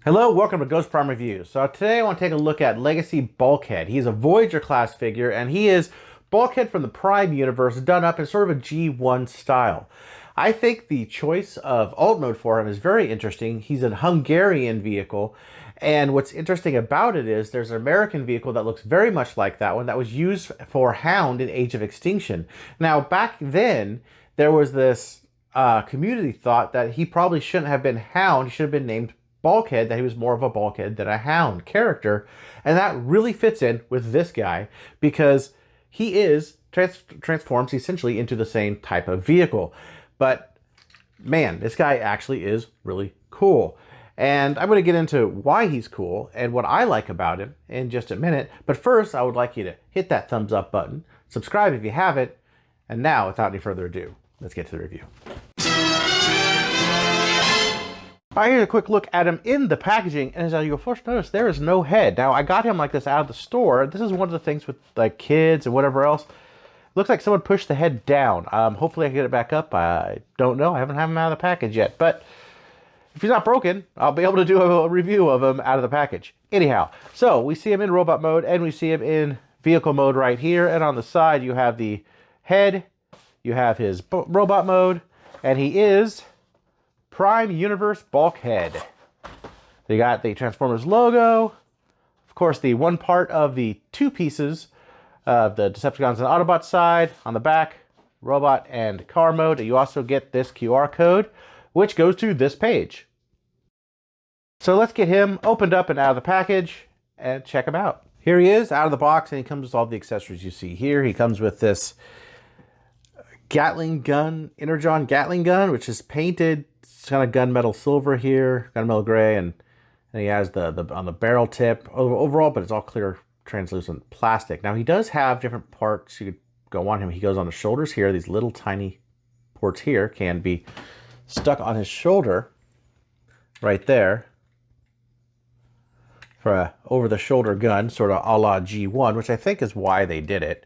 Hello, welcome to Ghost Prime Reviews. So today I want to take a look at Legacy Bulkhead. He's a Voyager Class figure, and he is Bulkhead from the Prime universe done up in sort of a G1 style. I think the choice of alt mode for him is very interesting. He's a Hungarian vehicle, and what's interesting about it is there's an American vehicle that looks very much like that one that was used for Hound in Age of Extinction. Now, back then, there was this community thought that he probably shouldn't have been Hound. He should have been named Bulkhead, that he was more of a Bulkhead than a Hound character, and that really fits in with this guy because he is transforms essentially into the same type of vehicle. But man, this guy actually is really cool, and I'm going to get into why he's cool and what I like about him in just a minute. But first, I would like you to hit that thumbs up button, subscribe if you haven't, and now, without any further ado, let's get to the review. All right, here's a quick look at him in the packaging, and as you'll first notice, there is no head. Now, I got him like this out of the store. This is one of the things with like kids and whatever else. Looks like someone pushed the head down. Hopefully I can get it back up. I don't know. I haven't had him out of the package yet, but if he's not broken, I'll be able to do a review of him out of the package. Anyhow, so we see him in robot mode, and we see him in vehicle mode right here, and on the side you have the head, you have his robot mode, and he is Prime Universe Bulkhead. You got the Transformers logo, of course the one part of the two pieces of the Decepticons and Autobots side. On the back, robot and car mode. You also get this QR code, which goes to this page. So let's get him opened up and out of the package and check him out. Here he is out of the box, and he comes with all the accessories you see here. He comes with this Gatling gun, Energon Gatling gun, which is painted. It's kind of gunmetal silver here, gunmetal gray, and he has the on the barrel tip overall, but it's all clear translucent plastic. Now he does have different parts you could go on him. He goes on the shoulders here. These little tiny ports here can be stuck on his shoulder right there for a over-the-shoulder gun, sort of a la G1, which I think is why they did it.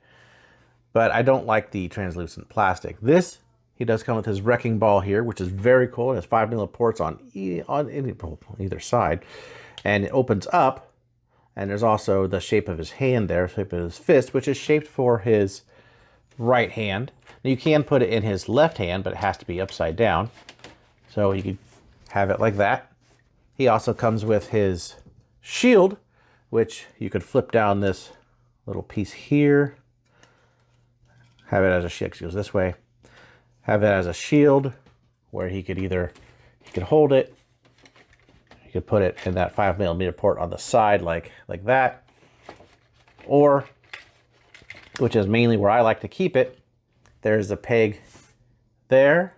But I don't like the translucent plastic. This, he does come with his wrecking ball here, which is very cool. It has 5mm ports on either side. And it opens up, and there's also the shape of his hand there, shape of his fist, which is shaped for his right hand. Now, you can put it in his left hand, but it has to be upside down. So you could have it like that. He also comes with his shield, which you could flip down this little piece here. Have it as a shield, goes this way. Have it as a shield where he could hold it. He could put it in that 5mm port on the side like that. Or, which is mainly where I like to keep it, there's a peg there.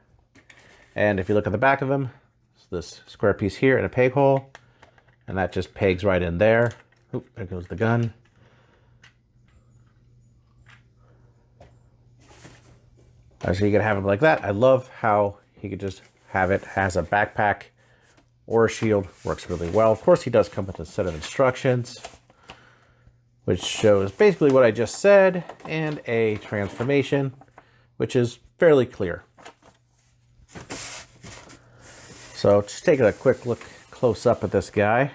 And if you look at the back of him, it's this square piece here and a peg hole. And that just pegs right in there. Oop, there goes the gun. So you can have him like that. I love how he could just have it as a backpack or a shield. Works really well. Of course, he does come with a set of instructions, which shows basically what I just said, and a transformation, which is fairly clear. So just taking a quick look close up at this guy.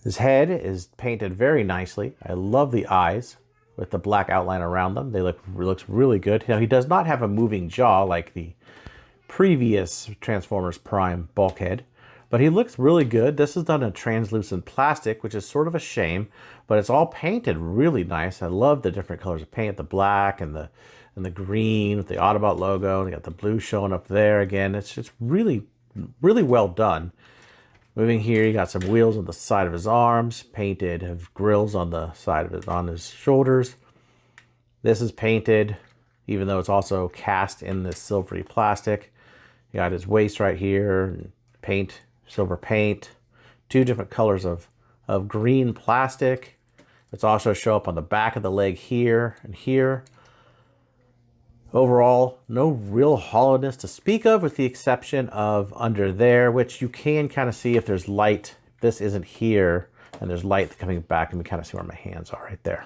His head is painted very nicely. I love the eyes with the black outline around them. They looks really good. Now, he does not have a moving jaw like the previous Transformers Prime Bulkhead, but he looks really good. This is done in translucent plastic, which is sort of a shame, but it's all painted really nice. I love the different colors of paint, the black and the green with the Autobot logo. They got the blue showing up there again. It's just really, really well done. Moving here, you got some wheels on the side of his arms, painted, have grills on the side of on his shoulders. This is painted, even though it's also cast in this silvery plastic. You got his waist right here, paint, silver paint, two different colors of green plastic. It's also show up on the back of the leg here and here. Overall, no real hollowness to speak of, with the exception of under there, which you can kind of see if there's light. This isn't here, and there's light coming back, and we kind of see where my hands are right there.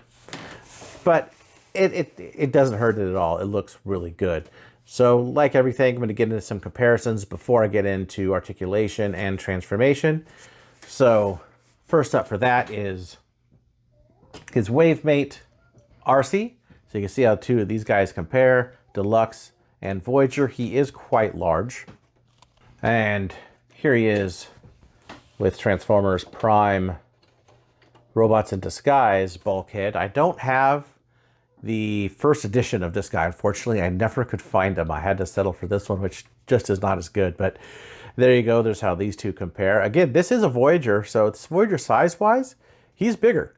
But it doesn't hurt it at all. It looks really good. So like everything, I'm going to get into some comparisons before I get into articulation and transformation. So first up for that is his wavemate, RC. So you can see how two of these guys compare, Deluxe and Voyager. He is quite large. And here he is with Transformers Prime Robots in Disguise Bulkhead. I don't have the first edition of this guy, unfortunately. I never could find him. I had to settle for this one, which just is not as good. But there you go. There's how these two compare. Again, this is a Voyager, so it's Voyager size-wise. He's bigger.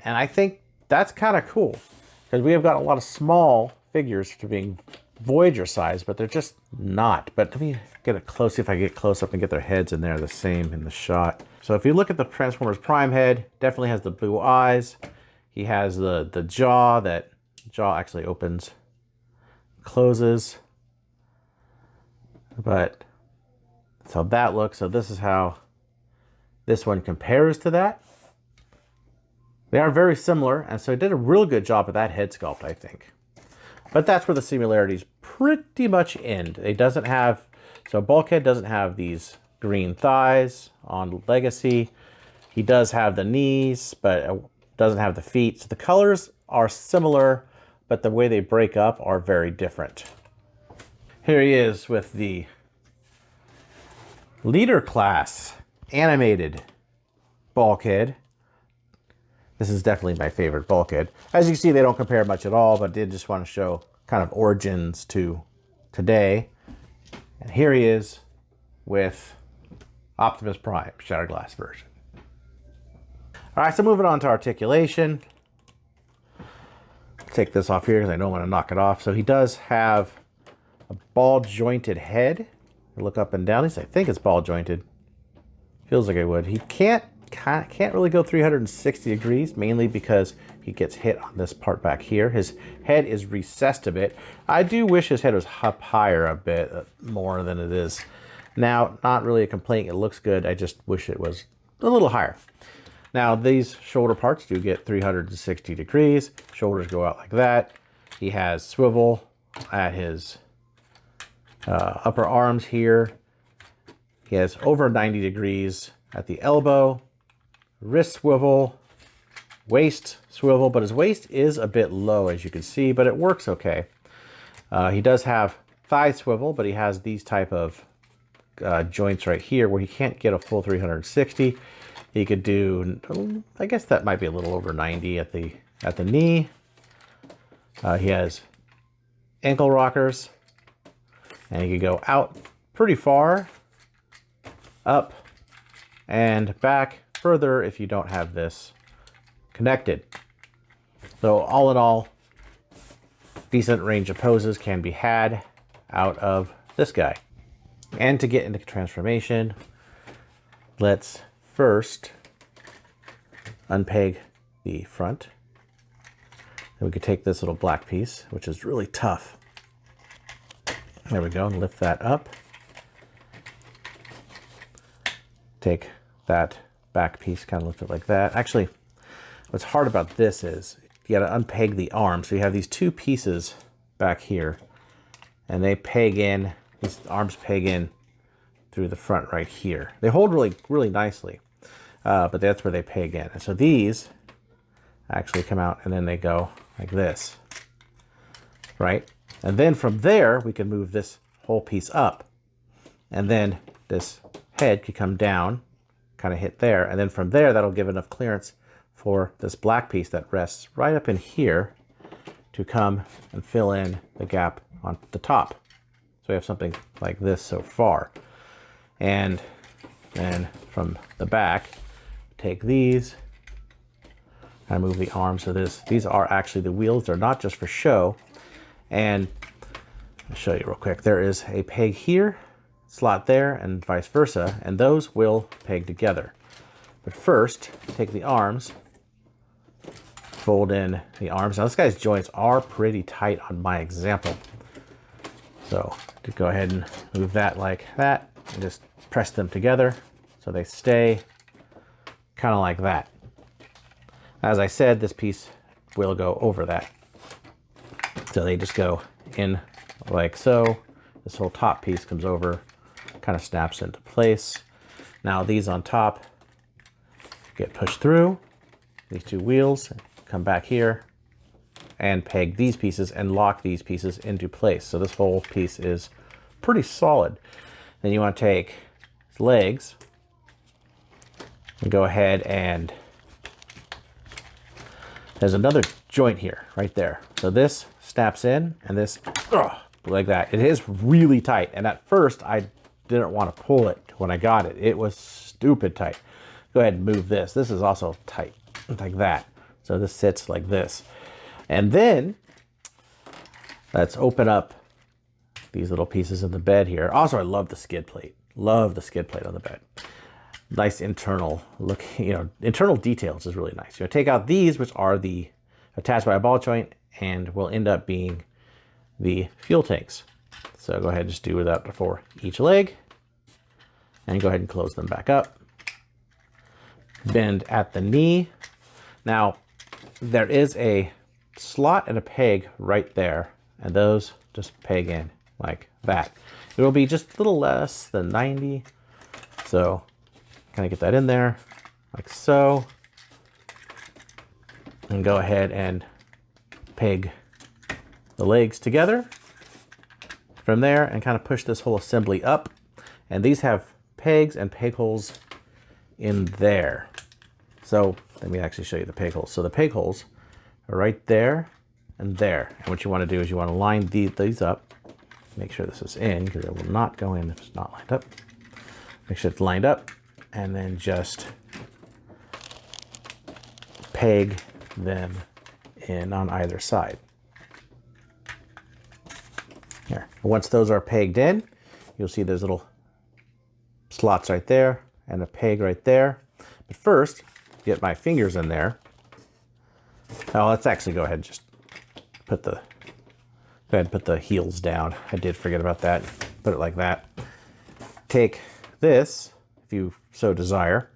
And I think that's kind of cool, because we have got a lot of small figures for being Voyager size, but they're just not. But let me get it close, see if I get close up and get their heads in there the same in the shot. So if you look at the Transformers Prime head, definitely has the blue eyes. He has the jaw, that jaw actually opens, closes. But that's how that looks. So this is how this one compares to that. They are very similar, and so he did a real good job of that head sculpt, I think. But that's where the similarities pretty much end. It doesn't have, so Bulkhead doesn't have these green thighs on Legacy. He does have the knees, but doesn't have the feet. So the colors are similar, but the way they break up are very different. Here he is with the Leader Class animated Bulkhead. This is definitely my favorite Bulkhead. As you can see, they don't compare much at all, but did just want to show kind of origins to today. And here he is with Optimus Prime, Shattered Glass version. All right, so moving on to articulation. Take this off here because I don't want to knock it off. So he does have a ball jointed head. Look up and down. At least I think it's ball jointed. Feels like I would. He can't really go 360 degrees, mainly because he gets hit on this part back here. His head is recessed a bit. I do wish his head was up higher a bit more than it is now. Not really a complaint. It looks good. I just wish it was a little higher. Now, these shoulder parts do get 360 degrees. Shoulders go out like that. He has swivel at his upper arms here. He has over 90 degrees at the elbow. Wrist swivel, waist swivel, but his waist is a bit low, as you can see, but it works okay. He does have thigh swivel, but he has these type of joints right here where he can't get a full 360. He could do, I guess that might be a little over 90 at the knee. He has ankle rockers, and he could go out pretty far, up and back further if you don't have this connected. So all in all, decent range of poses can be had out of this guy. And to get into transformation, let's first unpeg the front. Then we could take this little black piece, which is really tough. There we go, and lift that up. Take that back piece, kind of lift it like that. Actually, what's hard about this is you got to unpeg the arm. So you have these two pieces back here, and they peg in, these arms peg in through the front right here. They hold really, really nicely, but that's where they peg in. And so these actually come out, and then they go like this, right? And then from there, we can move this whole piece up, and then this head could come down, kind of hit there, and then from there, that'll give enough clearance for this black piece that rests right up in here to come and fill in the gap on the top. So we have something like this so far. And then from the back, take these and move the arms. So these are actually the wheels. They're not just for show. And I'll show you real quick. There is a peg here, slot there, and vice versa, and those will peg together. But first, take the arms, fold in the arms. Now this guy's joints are pretty tight on my example. So to go ahead and move that like that, and just press them together so they stay kind of like that. As I said, this piece will go over that. So they just go in like so. This whole top piece comes over, kind of snaps into place. Now these on top get pushed through, these two wheels, come back here, and peg these pieces and lock these pieces into place. So this whole piece is pretty solid. Then you want to take his legs and go ahead and there's another joint here, right there. So this snaps in and this, like that. It is really tight. And at first I didn't want to pull it when I got it. It was stupid tight. Go ahead and move this. This is also tight, like that. So this sits like this. And then let's open up these little pieces in the bed here. Also, I love the skid plate. Love the skid plate on the bed. Nice internal look, internal details is really nice. You're gonna take out these, which are the attached by a ball joint and will end up being the fuel tanks. So go ahead and just do that for each leg and go ahead and close them back up. Bend at the knee. Now, there is a slot and a peg right there, and those just peg in like that. It will be just a little less than 90. So kind of get that in there like so, and go ahead and peg the legs together from there and kind of push this whole assembly up. And these have pegs and peg holes in there. So let me actually show you the peg holes. So the peg holes are right there and there. And what you want to do is you want to line these up. Make sure this is in, because it will not go in if it's not lined up. Make sure it's lined up, and then just peg them in on either side. Here. Once those are pegged in, you'll see there's little slots right there and a peg right there. But first, get my fingers in there. Oh, let's actually go ahead and just put the heels down. I did forget about that. Put it like that. Take this, if you so desire,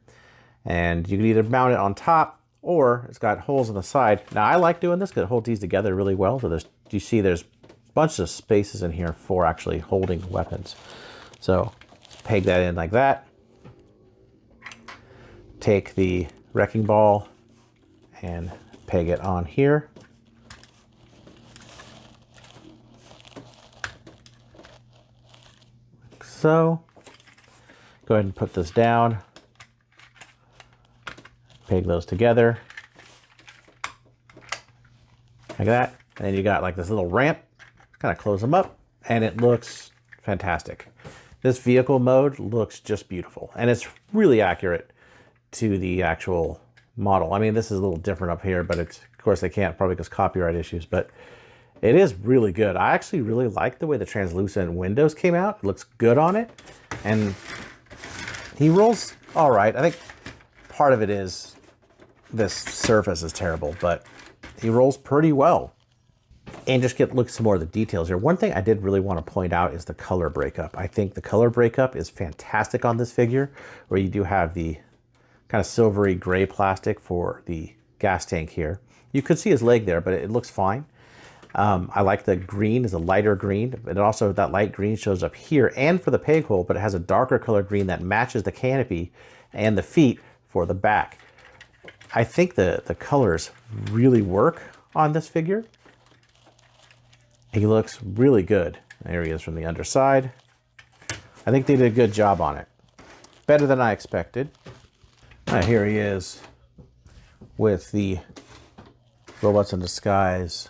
and you can either mount it on top or it's got holes on the side. Now I like doing this because it holds these together really well. So you see there's a bunch of spaces in here for actually holding weapons. So peg that in like that. Take the wrecking ball and peg it on here. Like so. Go ahead and put this down. Peg those together. Like that. And then you got like this little ramp. Kind of close them up. And it looks fantastic. This vehicle mode looks just beautiful. And it's really accurate to the actual model. I mean, this is a little different up here, but it's, of course they can't probably because copyright issues, but it is really good. I actually really like the way the translucent windows came out. It looks good on it. And he rolls all right. I think part of it is this surface is terrible, but he rolls pretty well. And just look at some more of the details here. One thing I did really want to point out is the color breakup. I think the color breakup is fantastic on this figure, where you do have the kind of silvery gray plastic for the gas tank here. You could see his leg there, but it looks fine. I like the green is a lighter green, and also that light green shows up here and for the peg hole, but it has a darker color green that matches the canopy and the feet for the back. I think the colors really work on this figure. He looks really good. There he is from the underside. I think they did a good job on it. Better than I expected. Here he is with the Robots in Disguise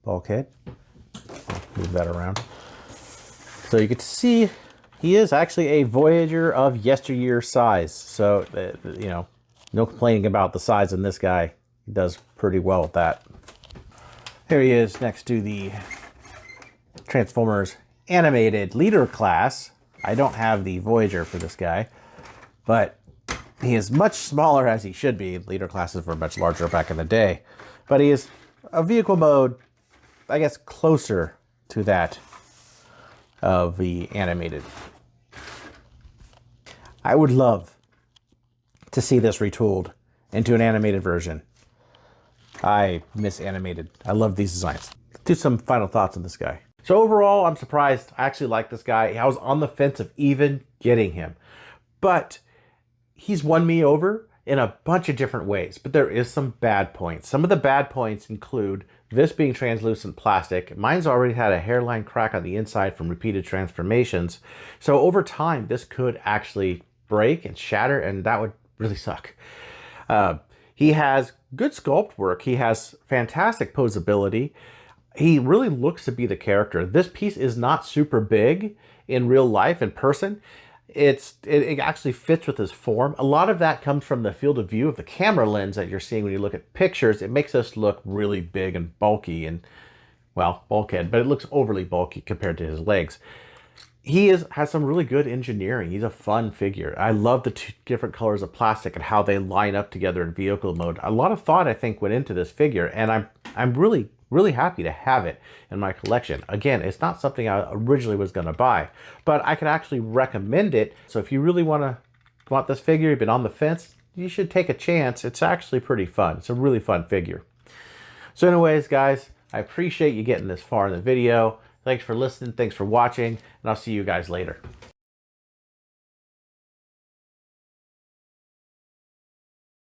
Bulkhead. I'll move that around. So you get to see he is actually a Voyager of yesteryear size. So, no complaining about the size in this guy. He does pretty well with that. Here he is next to the Transformers animated leader class. I don't have the Voyager for this guy, but he is much smaller as he should be. Leader classes were much larger back in the day, but he is a vehicle mode, I guess, closer to that of the animated. I would love to see this retooled into an animated version. I miss animated. I love these designs. Let's do some final thoughts on this guy. So overall, I'm surprised. I actually like this guy. I was on the fence of even getting him. But he's won me over in a bunch of different ways. But there is some bad points. Some of the bad points include this being translucent plastic. Mine's already had a hairline crack on the inside from repeated transformations. So over time, this could actually break and shatter, and that would really suck. He has good sculpt work. He has fantastic posability. He really looks to be the character. This piece is not super big in real life, in person. It actually fits with his form. A lot of that comes from the field of view of the camera lens that you're seeing when you look at pictures. It makes us look really big and bulky and, well, bulkhead, but it looks overly bulky compared to his legs. He has some really good engineering. He's a fun figure. I love the two different colors of plastic and how they line up together in vehicle mode. A lot of thought, I think, went into this figure, and I'm really happy to have it in my collection. Again, it's not something I originally was going to buy, but I could actually recommend it. So if you really want this figure, you've been on the fence, you should take a chance. It's actually pretty fun. It's a really fun figure. So anyways, guys, I appreciate you getting this far in the video. Thanks for listening. Thanks for watching. And I'll see you guys later.